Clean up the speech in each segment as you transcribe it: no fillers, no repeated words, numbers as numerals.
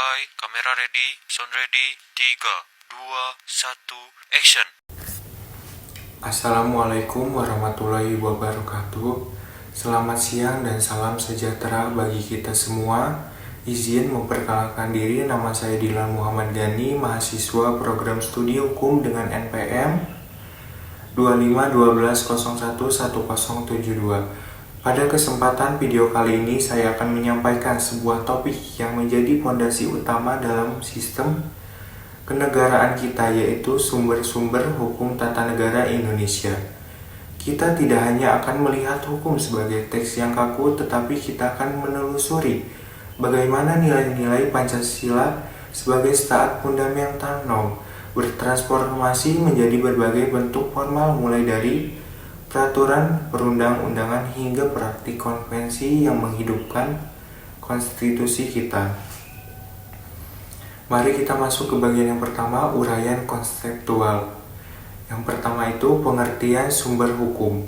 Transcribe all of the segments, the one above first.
Standby, kamera ready, sound ready, 3, 2, 1, action. Assalamualaikum warahmatullahi wabarakatuh. Selamat siang dan salam sejahtera bagi kita semua. Izin memperkenalkan diri, nama saya Dilan Muhammad Gani, mahasiswa program studi hukum dengan NPM 2512011072. Pada kesempatan video kali ini saya akan menyampaikan sebuah topik yang menjadi fondasi utama dalam sistem kenegaraan kita, yaitu sumber-sumber hukum tata negara Indonesia. Kita tidak hanya akan melihat hukum sebagai teks yang kaku, tetapi kita akan menelusuri bagaimana nilai-nilai Pancasila sebagai staat fundamental norm bertransformasi menjadi berbagai bentuk formal, mulai dari peraturan perundang-undangan hingga praktik konvensi yang menghidupkan konstitusi kita. Mari kita masuk ke bagian yang pertama, uraian konseptual. Yang pertama itu pengertian sumber hukum.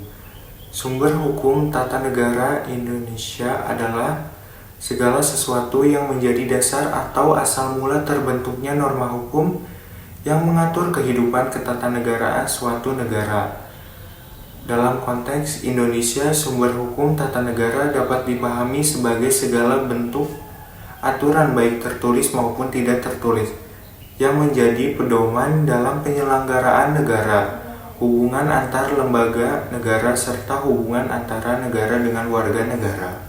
Sumber hukum tata negara Indonesia adalah segala sesuatu yang menjadi dasar atau asal mula terbentuknya norma hukum yang mengatur kehidupan ketatanegaraan suatu negara. Dalam konteks Indonesia, sumber hukum tata negara dapat dipahami sebagai segala bentuk aturan baik tertulis maupun tidak tertulis yang menjadi pedoman dalam penyelenggaraan negara, hubungan antar lembaga negara, serta hubungan antara negara dengan warga negara.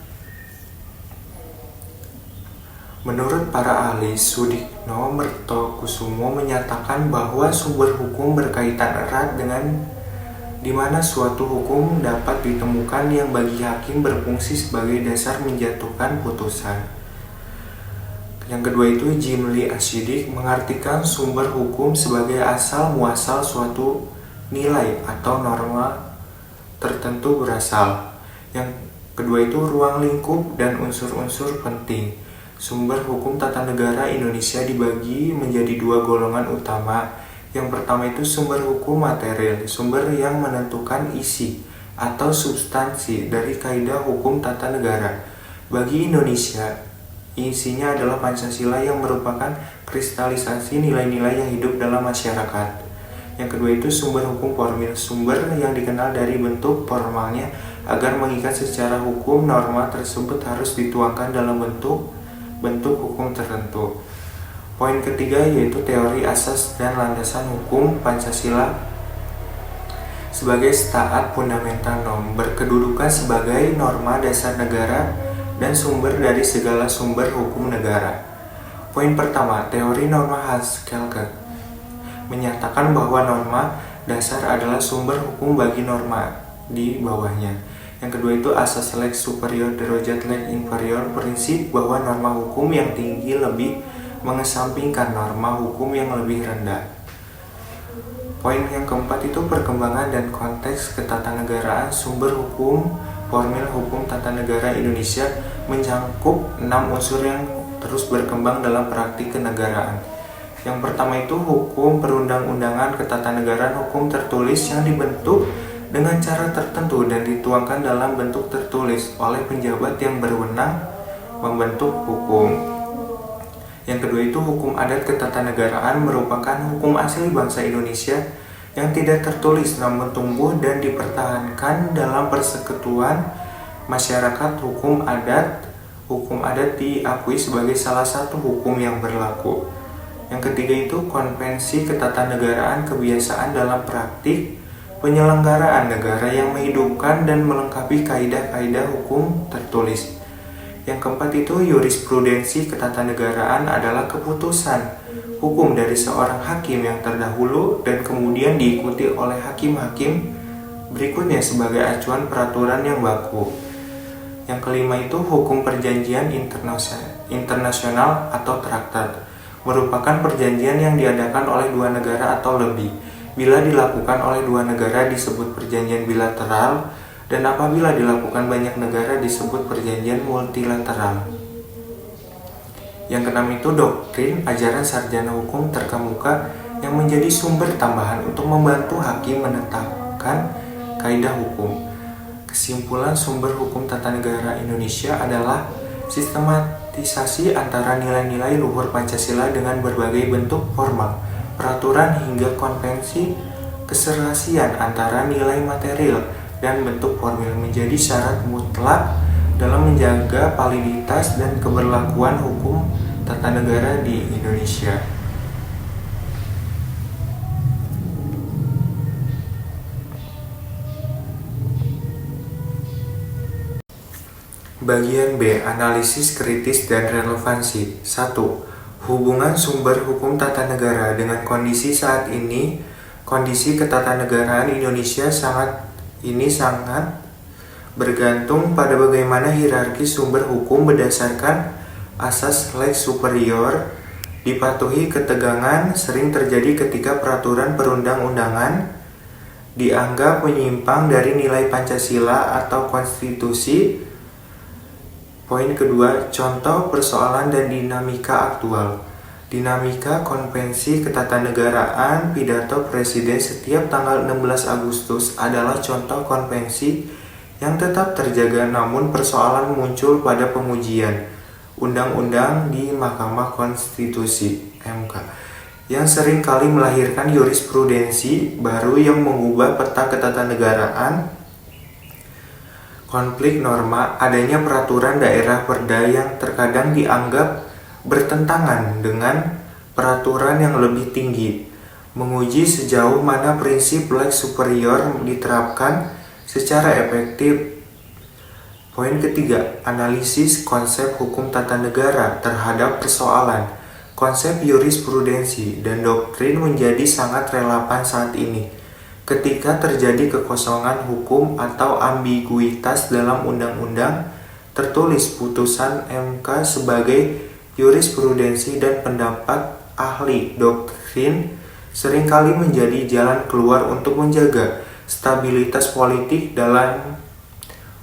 Menurut para ahli, Sudikno Mertokusumo menyatakan bahwa sumber hukum berkaitan erat dengan di mana suatu hukum dapat ditemukan yang bagi hakim berfungsi sebagai dasar menjatuhkan putusan. Yang kedua itu Jimli Asyidik mengartikan sumber hukum sebagai asal muasal suatu nilai atau norma tertentu berasal. Yang kedua itu ruang lingkup dan unsur-unsur penting. Sumber hukum tata negara Indonesia dibagi menjadi dua golongan utama. Yang pertama itu sumber hukum material, sumber yang menentukan isi atau substansi dari kaidah hukum tata negara. Bagi Indonesia, isinya adalah Pancasila yang merupakan kristalisasi nilai-nilai yang hidup dalam masyarakat. Yang kedua itu sumber hukum formil, sumber yang dikenal dari bentuk formalnya agar mengikat secara hukum. Norma tersebut harus dituangkan dalam bentuk hukum tertentu. Poin ketiga yaitu teori asas dan landasan hukum Pancasila sebagai staat fundamental norm, berkedudukan sebagai norma dasar negara dan sumber dari segala sumber hukum negara. Poin pertama, teori norma Haskell menyatakan bahwa norma dasar adalah sumber hukum bagi norma di bawahnya. Yang kedua itu asas lex superior derajat lex inferior, prinsip bahwa norma hukum yang tinggi lebih mengesampingkan norma hukum yang lebih rendah. Poin yang keempat itu perkembangan dan konteks ketatanegaraan. Sumber hukum formil hukum tata negara Indonesia mencakup 6 unsur yang terus berkembang dalam praktik kenegaraan. Yang pertama itu hukum perundang-undangan ketatanegaraan, hukum tertulis yang dibentuk dengan cara tertentu dan dituangkan dalam bentuk tertulis oleh penjabat yang berwenang membentuk hukum. Yang kedua itu hukum adat ketatanegaraan, merupakan hukum asli bangsa Indonesia yang tidak tertulis namun tumbuh dan dipertahankan dalam persekutuan masyarakat. Hukum adat diakui sebagai salah satu hukum yang berlaku. Yang ketiga itu konvensi ketatanegaraan, kebiasaan dalam praktik penyelenggaraan negara yang menghidupkan dan melengkapi kaidah-kaidah hukum tertulis. Yang keempat itu jurisprudensi ketatanegaraan adalah keputusan hukum dari seorang hakim yang terdahulu dan kemudian diikuti oleh hakim-hakim berikutnya sebagai acuan peraturan yang baku. Yang kelima itu hukum perjanjian internasional atau traktat, merupakan perjanjian yang diadakan oleh dua negara atau lebih. Bila dilakukan oleh dua negara disebut perjanjian bilateral, dan apabila dilakukan banyak negara disebut perjanjian multilateral. Yang keenam itu doktrin ajaran sarjana hukum terkemuka yang menjadi sumber tambahan untuk membantu hakim menetapkan kaidah hukum. Kesimpulan, sumber hukum tata negara Indonesia adalah sistematik sistematisasi antara nilai-nilai luhur Pancasila dengan berbagai bentuk formal, peraturan hingga konvensi keserasian antara nilai material dan bentuk formil menjadi syarat mutlak dalam menjaga validitas dan keberlakuan hukum tata negara di Indonesia. Bagian B. Analisis kritis dan relevansi. 1. Hubungan sumber hukum tata negara dengan kondisi saat ini. Kondisi ketatanegaraan Indonesia sangat bergantung pada bagaimana hierarki sumber hukum berdasarkan asas lex superior dipatuhi. Ketegangan sering terjadi ketika peraturan perundang-undangan dianggap menyimpang dari nilai Pancasila atau konstitusi. Poin kedua, contoh persoalan dan dinamika aktual. Dinamika konvensi ketatanegaraan pidato presiden setiap tanggal 16 Agustus adalah contoh konvensi yang tetap terjaga, namun persoalan muncul pada pengujian undang-undang di Mahkamah Konstitusi (MK) yang sering kali melahirkan jurisprudensi baru yang mengubah peta ketatanegaraan. Konflik norma, adanya peraturan daerah perda yang terkadang dianggap bertentangan dengan peraturan yang lebih tinggi. Menguji sejauh mana prinsip lex superior diterapkan secara efektif. Poin ketiga, analisis konsep hukum tata negara terhadap persoalan. Konsep jurisprudensi dan doktrin menjadi sangat relevan saat ini. Ketika terjadi kekosongan hukum atau ambiguitas dalam undang-undang tertulis, putusan MK sebagai jurisprudensi dan pendapat ahli doktrin seringkali menjadi jalan keluar untuk menjaga stabilitas politik dalam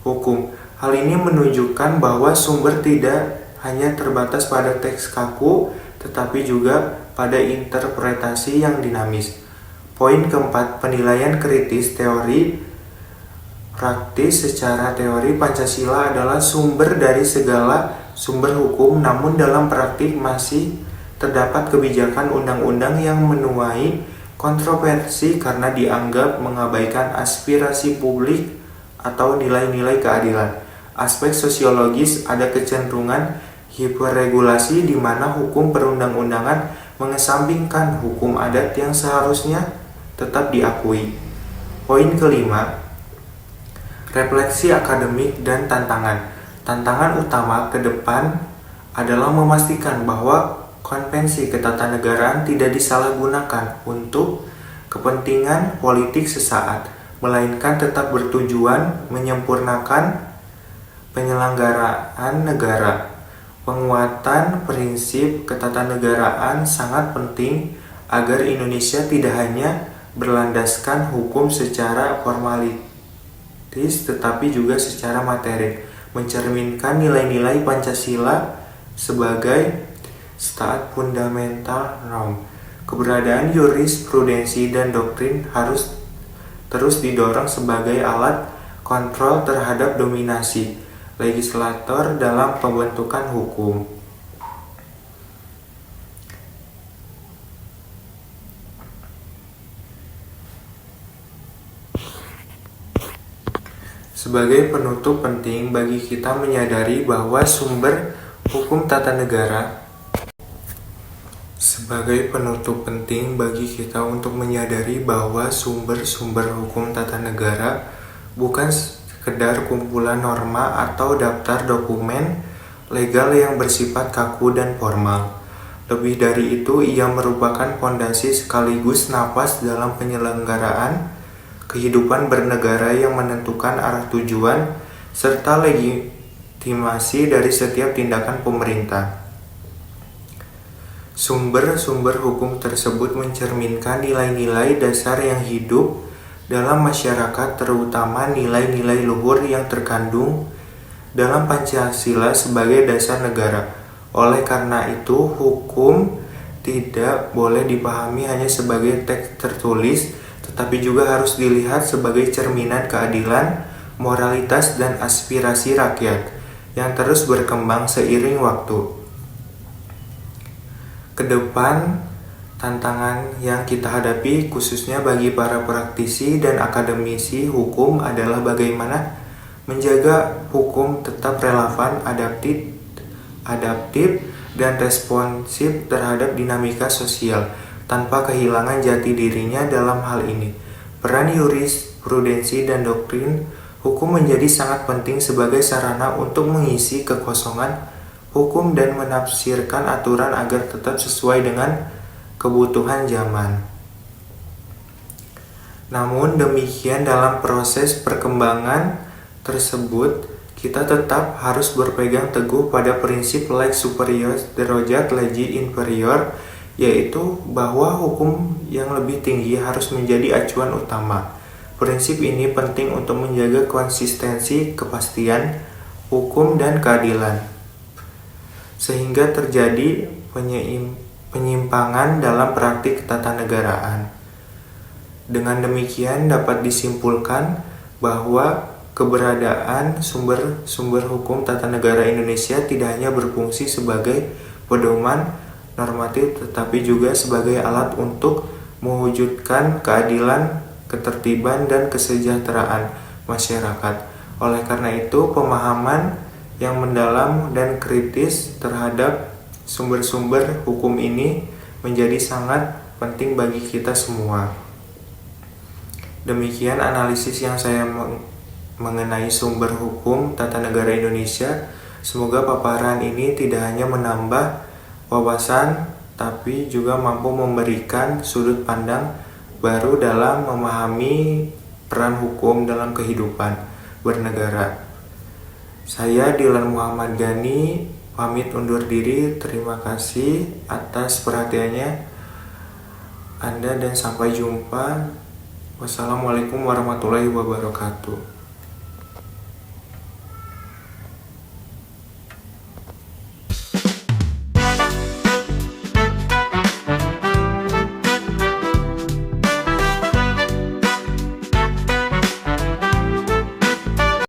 hukum. Hal ini menunjukkan bahwa sumber tidak hanya terbatas pada teks kaku, tetapi juga pada interpretasi yang dinamis. Poin keempat, penilaian kritis teori praktis. Secara teori, Pancasila adalah sumber dari segala sumber hukum, namun dalam praktik masih terdapat kebijakan undang-undang yang menuai kontroversi karena dianggap mengabaikan aspirasi publik atau nilai-nilai keadilan. Aspek sosiologis, ada kecenderungan hiperregulasi di mana hukum perundang-undangan mengesampingkan hukum adat yang seharusnya tetap diakui. Poin kelima, refleksi akademik dan tantangan. Tantangan utama ke depan adalah memastikan bahwa konvensi ketatanegaraan tidak disalahgunakan untuk kepentingan politik sesaat, melainkan tetap bertujuan menyempurnakan penyelenggaraan negara. Penguatan prinsip ketatanegaraan sangat penting agar Indonesia tidak hanya berlandaskan hukum secara formalitis tetapi juga secara materi, mencerminkan nilai-nilai Pancasila sebagai stat fundamental norm. Keberadaan jurisprudensi dan doktrin harus terus didorong sebagai alat kontrol terhadap dominasi legislator dalam pembentukan hukum. Sebagai penutup, penting bagi kita menyadari bahwa sumber hukum tata negara sumber-sumber hukum tata negara bukan sekedar kumpulan norma atau daftar dokumen legal yang bersifat kaku dan formal. Lebih dari itu, ia merupakan fondasi sekaligus napas dalam penyelenggaraan kehidupan bernegara yang menentukan arah tujuan serta legitimasi dari setiap tindakan pemerintah. Sumber-sumber hukum tersebut mencerminkan nilai-nilai dasar yang hidup dalam masyarakat, terutama nilai-nilai luhur yang terkandung dalam Pancasila sebagai dasar negara. Oleh karena itu, hukum tidak boleh dipahami hanya sebagai teks tertulis, tetapi juga harus dilihat sebagai cerminan keadilan, moralitas, dan aspirasi rakyat. yang terus berkembang seiring waktu. Kedepan, tantangan yang kita hadapi khususnya bagi para praktisi dan akademisi hukum adalah bagaimana menjaga hukum tetap relevan, adaptif dan responsif terhadap dinamika sosial tanpa kehilangan jati dirinya dalam hal ini. Peran jurisprudensi dan doktrin hukum menjadi sangat penting sebagai sarana untuk mengisi kekosongan hukum dan menafsirkan aturan agar tetap sesuai dengan kebutuhan zaman. Namun demikian, dalam proses perkembangan tersebut, kita tetap harus berpegang teguh pada prinsip lex superior derajat legi inferior, yaitu bahwa hukum yang lebih tinggi harus menjadi acuan utama. Prinsip ini penting untuk menjaga konsistensi, kepastian hukum dan keadilan, sehingga terjadi penyimpangan dalam praktik ketatanegaraan. Dengan demikian dapat disimpulkan bahwa keberadaan sumber hukum tata negara Indonesia tidak hanya berfungsi sebagai pedoman normatif tetapi juga sebagai alat untuk mewujudkan keadilan, ketertiban, dan kesejahteraan masyarakat. Oleh karena itu, pemahaman yang mendalam dan kritis terhadap sumber-sumber hukum ini menjadi sangat penting bagi kita semua. Demikian analisis yang saya mengenai sumber hukum tata negara Indonesia. Semoga paparan ini tidak hanya menambah wawasan, tapi juga mampu memberikan sudut pandang baru dalam memahami peran hukum dalam kehidupan bernegara. Saya Dilan Muhammad Gani pamit undur diri. Terima kasih atas perhatiannya Anda dan sampai jumpa. Wassalamualaikum warahmatullahi wabarakatuh.